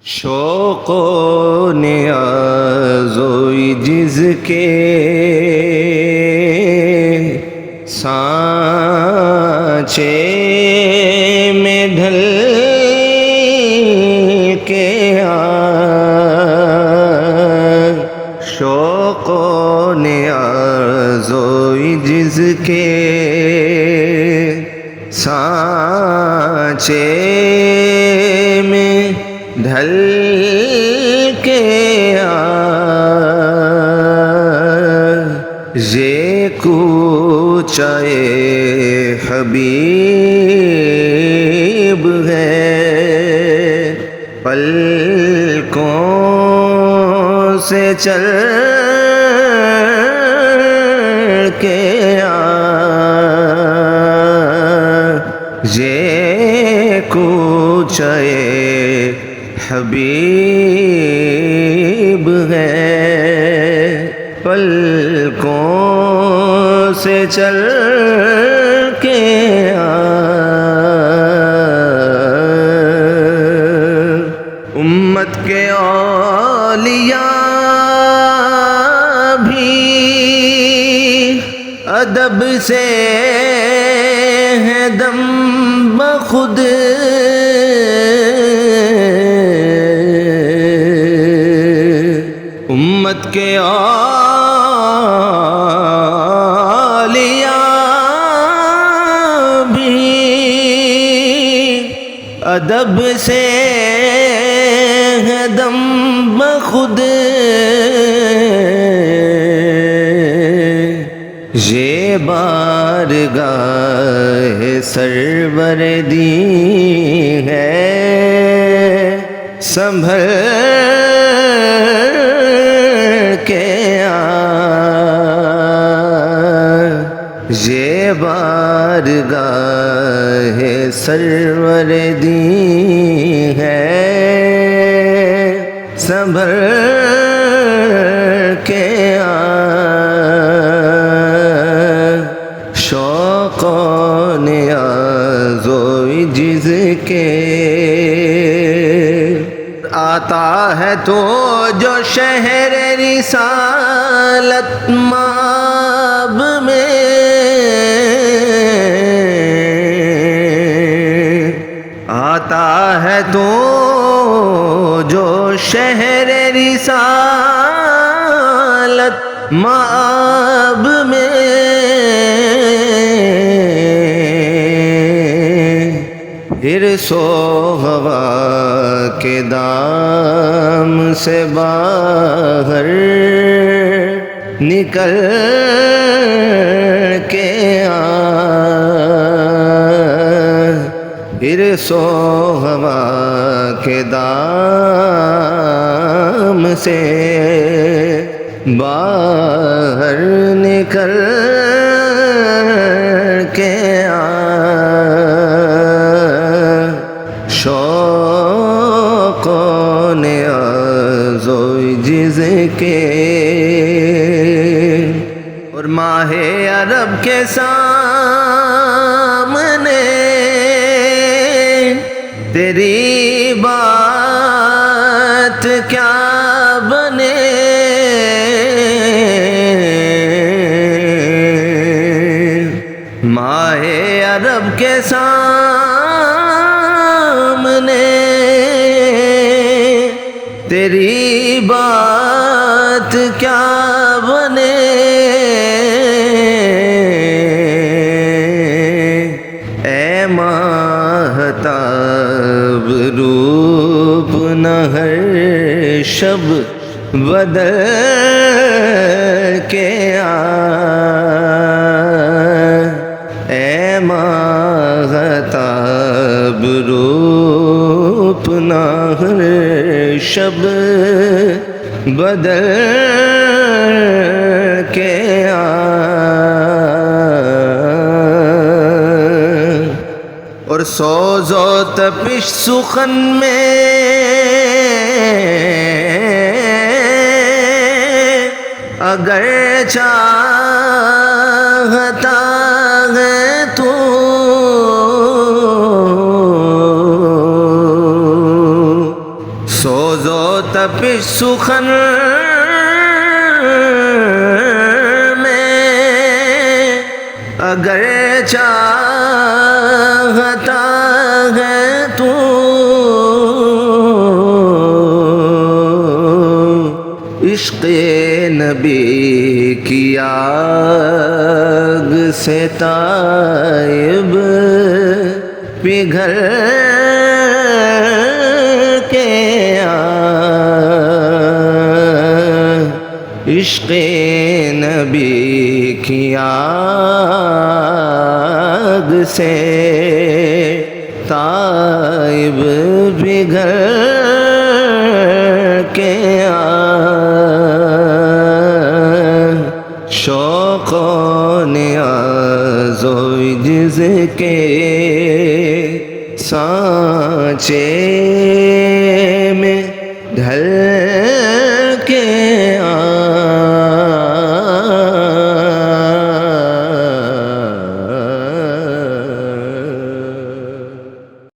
شوق و نیاز و جز کے سانچے میں ڈھل کے شوق و نیاز و جز کے سانچے میں ڈھل کے یہ کوچہ حبیب ہے پلکوں سے چل کے یہ کوچہ حبیب ہے پلکوں سے چل کے امت کے اولیاء بھی ادب سے ہیں دم بخود امت کے اولیاء بھی ادب سے ہے دم بخود یہ بارگاہ سرور دی ہے سنبھل کے یہ بارگاہ سرور دی ہے سنبھل کے شوق و نیاز و جز کے آتا ہے تو جو شہر رسالت مآب میں آتا ہے تو جو شہر رسالت مآب میں پھر سو ہوا کے دام سے باہر نکل کے پھر سو ہوا کے دام سے باہر نکل کے شوق و نیاز و جز کے اور ماہ عرب کے سامنے تیری بات کیا بنے ماہ عرب کے سامنے تیری بات کیا بنے اے ماہتاب روپ نہ ہر شب بدل کے اے ماہتاب روپ نہ ہر شب بدل کے اور سوز و تپش سخن میں اگر چاہتا ہے تو سوز و تپش سخن میں اگر چاہتا ہے تو عشق نبی کی آگ سے تائب پگھل کے آ، عشق نبی کی آگ سے تائب پگھل کے آ، شوق و نیاز و عجز کے سانچے میں ڈھل